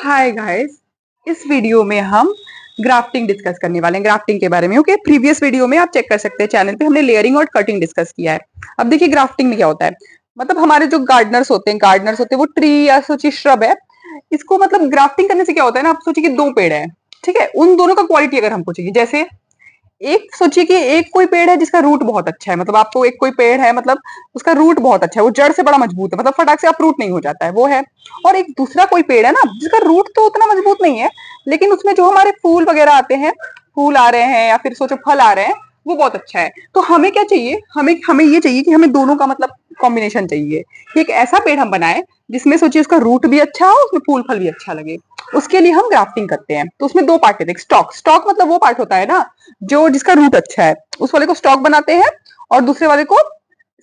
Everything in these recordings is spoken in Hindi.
हाय गाइस, इस वीडियो में हम ग्राफ्टिंग डिस्कस करने वाले हैं, ग्राफ्टिंग के बारे में। ओके, प्रीवियस वीडियो में आप चेक कर सकते हैं चैनल पे, हमने लेयरिंग और कटिंग डिस्कस किया है। अब देखिए ग्राफ्टिंग में क्या होता है। मतलब हमारे जो गार्डनर्स होते हैं वो ट्री या सोचिए श्रब है, इसको मतलब ग्राफ्टिंग करने से क्या होता है ना, आप सोचिए कि दो पेड़ है, ठीक है, उन दोनों का क्वालिटी अगर हम पूछेंगे, जैसे एक सोचिए कि एक कोई पेड़ है जिसका रूट बहुत अच्छा है, मतलब आपको एक कोई पेड़ है, मतलब उसका रूट बहुत अच्छा है, वो जड़ से बड़ा मजबूत है, मतलब फटाक से अप्रूट नहीं हो जाता है, वो है। और एक दूसरा कोई पेड़ है ना जिसका रूट तो उतना मजबूत नहीं है, लेकिन उसमें जो हमारे फूल वगैरह आते हैं, फूल आ रहे हैं या फिर सोचो फल आ रहे हैं, वो बहुत अच्छा है। तो हमें क्या चाहिए, हमें हमें ये चाहिए कि हमें दोनों का मतलब कॉम्बिनेशन चाहिए कि एक ऐसा पेड़ हम बनाए जिसमें सोचिए उसका रूट भी अच्छा हो, उसमें फूल फल भी अच्छा लगे। उसके लिए हम ग्राफ्टिंग करते हैं। तो उसमें दो पार्ट है, स्टॉक स्टॉक मतलब वो पार्ट होता है ना जो जिसका रूट अच्छा है, उस वाले को स्टॉक बनाते हैं, और दूसरे वाले को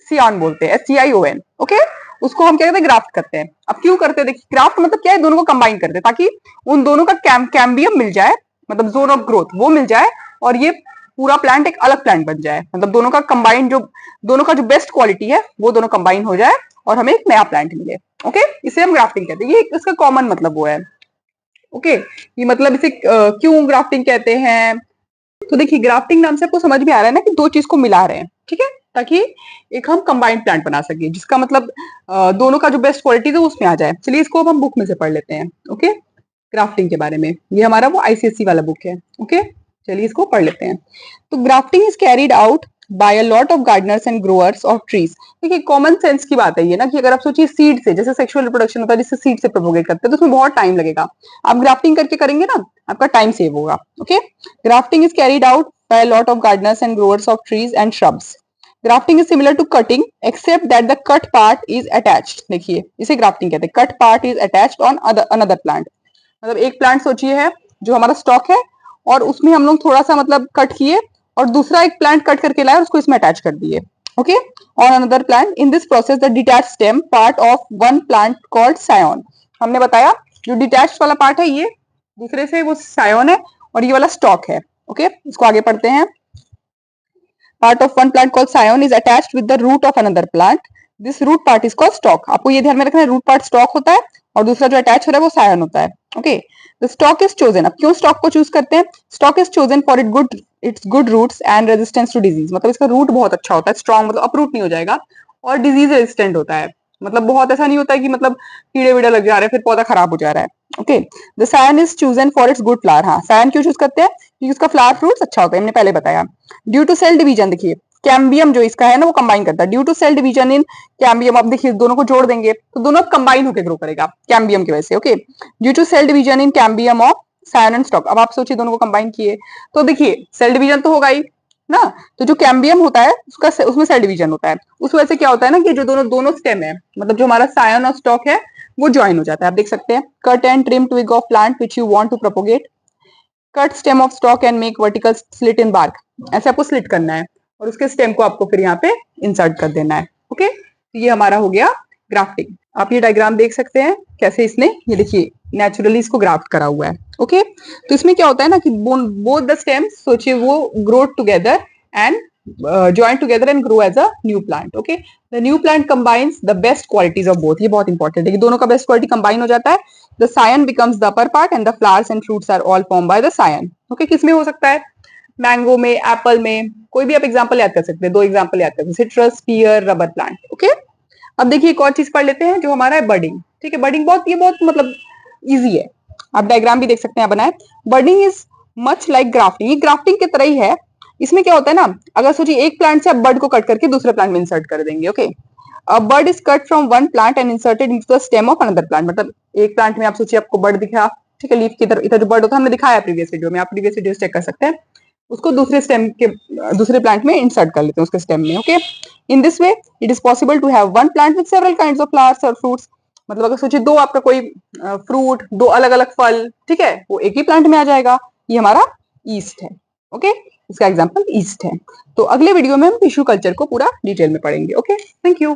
सियान बोलते हैं, SCION। ओके, उसको हम क्या कहते हैं, ग्राफ्ट करते हैं। अब क्यों करते हैं, देखिए ग्राफ्ट मतलब क्या है, दोनों को कंबाइन करते हैं ताकि उन दोनों का कैम्बियम मिल जाए, मतलब जोन ऑफ ग्रोथ वो मिल जाए, और ये पूरा प्लांट एक अलग प्लांट बन जाए, मतलब दोनों का कंबाइन जो दोनों का जो बेस्ट क्वालिटी है वो दोनों कंबाइन हो जाए और हमें एक नया प्लांट मिले। ओके, इसे हम ग्राफ्टिंग कहते हैं, ये इसका कॉमन मतलब वो है। ओके, ये मतलब इसे क्यों ग्राफ्टिंग कहते हैं। तो देखिए ग्राफ्टिंग नाम से आपको समझ में आ रहा है ना कि दो चीज को मिला रहे हैं, ठीक है, ताकि एक हम कंबाइंड प्लांट बना सके जिसका मतलब दोनों का जो बेस्ट क्वालिटी है उसमें आ जाए। चलिए इसको अब हम बुक में से पढ़ लेते हैं। ओके, ग्राफ्टिंग के बारे में, ये हमारा वो ICSE वाला बुक है। ओके, चलिए इसको पढ़ लेते हैं। तो grafting is carried out by a lot of gardeners and growers of trees. देखिए कॉमन सेंस की बात है ये ना, कि अगर आप सोचिए सीड से, जैसे सेक्सुअल रिप्रोडक्शन होता है जिससे सीड से प्रोपोगेट करते हैं, तो उसमें बहुत टाइम लगेगा। आप ग्राफ्टिंग करके करेंगे ना, आपका टाइम सेव होगा। Okay, grafting is carried out by a lot of gardeners and growers of trees and shrubs. Grafting is similar to cutting except that the cut part is attached. देखिए इसे ग्राफ्टिंग कहते हैं, cut part is attached on another plant. मतलब एक प्लांट सोचिए है जो हमारा स्टॉक है, और उसमें हम लोग थोड़ा सा मतलब कट किए, और दूसरा एक प्लांट कट करके लाए और उसको इसमें अटैच कर दिए। Okay, on another plant in this process the detach stem part of one plant called scion. हमने बताया जो डिटैच वाला पार्ट है ये दूसरे से वो सायोन है, और ये वाला स्टॉक है। ओके, इसको आगे पढ़ते हैं। Part of one plant called scion is attached with the root of another plant. This root part is called stalk. आपको ये ध्यान में रखना है, रूट पार्ट स्टॉक होता है और दूसरा जो अटैच हो रहा है वो सायन होता है। Okay, the stock is chosen. अब क्यों स्टॉक को चूज करते हैं, stock is chosen for its good roots and resistance to disease. मतलब इसका रूट बहुत अच्छा होता है, स्ट्रॉन्ग, मतलब अपरूट नहीं हो जाएगा, और डिजीज रेजिस्टेंट होता है। मतलब बहुत ऐसा नहीं होता है कि मतलब कीड़े वीड़े लग जा रहे हैं फिर पौधा खराब हो जा रहा है। Okay, the scion is chosen for its good flower. हाँ, सायन क्यों चूज करते हैं, क्योंकि उसका फ्लावर फ्रूट्स अच्छा होता है, हमने पहले बताया। ड्यू टू सेल डिवीजन, देखिए कैम्बियम जो इसका है ना वो कंबाइन करता है। Due to cell division in cambium, अब देखिए दोनों को जोड़ देंगे तो दोनों कंबाइन होकर ग्रो करेगा कैम्बियम की वजह से। Okay, due to cell division in cambium of scion and stock. अब आप सोचिए दोनों को कंबाइन किए तो देखिए सेल डिवीजन तो होगा ही ना, तो जो कैम्बियम होता है उसका उसमें सेल डिवीजन होता है, उस वजह से क्या होता है ना कि जो दोनों दोनों स्टेम है, मतलब जो हमारा सायन और स्टॉक है वो ज्वाइन हो जाता है। आप देख सकते हैं, cut and trim twig of plant which you want to propagate, cut stem of stock and make vertical slit in bark. ऐसे आपको स्लिट करना है और उसके स्टेम को आपको फिर यहाँ पे इंसर्ट कर देना है। ओके, तो ये हमारा हो गया ग्राफ्टिंग। आप ये डायग्राम देख सकते हैं कैसे इसने, ये देखिए नेचुरली इसको ग्राफ्ट करा हुआ है। ओके, तो इसमें क्या होता है ना कि बोथ द स्टेम्स सोचिए वो grow together and join together and grow as a new plant. Okay, the new plant combines the best qualities of both. ये बहुत इंपॉर्टेंट है कि दोनों का बेस्ट क्वालिटी कंबाइन हो जाता है। The scion becomes the upper part and the flowers and fruits are all formed by the scion. Okay, किसमें हो सकता है, मैंगो में, एप्पल में, कोई भी आप एग्जांपल याद कर सकते हैं, दो एग्जांपल याद कर सकते हैं, सिट्रस, पियर, रबर प्लांट। ओके, अब देखिए एक और चीज पढ़ लेते हैं जो हमारा है बर्डिंग। ठीक है, बर्डिंग बहुत ये बहुत मतलब इजी है, आप डायग्राम भी देख सकते हैं बनाए। बर्डिंग इज मच लाइक ग्राफ्टिंग, ये ग्राफ्टिंग की तरह ही है। इसमें क्या होता है ना, अगर सोचिए एक प्लांट से आप बर्ड को कट करके दूसरे प्लांट में इंसर्ट कर देंगे। Okay, a bird is cut from one plant and inserted into the stem of another plant. मतलब एक प्लांट में आप सोचिए आपको बर्ड दिखा, ठीक है, लीफ की तरफ इधर जो बर्ड होता है हमने दिखाया प्रीवियस वीडियो में, आप प्रीवियस वीडियो चेक कर सकते हैं, उसको दूसरे स्टेम के दूसरे प्लांट में इंसर्ट कर लेते हैं उसके स्टेम में। Okay, in this way it is possible to have one plant with several kinds of flowers और फ्रूट्स। मतलब अगर सोचिए दो आपका कोई फ्रूट, दो अलग अलग फल, ठीक है, वो एक ही प्लांट में आ जाएगा। ये हमारा ईस्ट है। ओके, इसका एग्जांपल ईस्ट है। तो अगले वीडियो में हम टिश्यू कल्चर को पूरा डिटेल में पढ़ेंगे। Okay, thank you.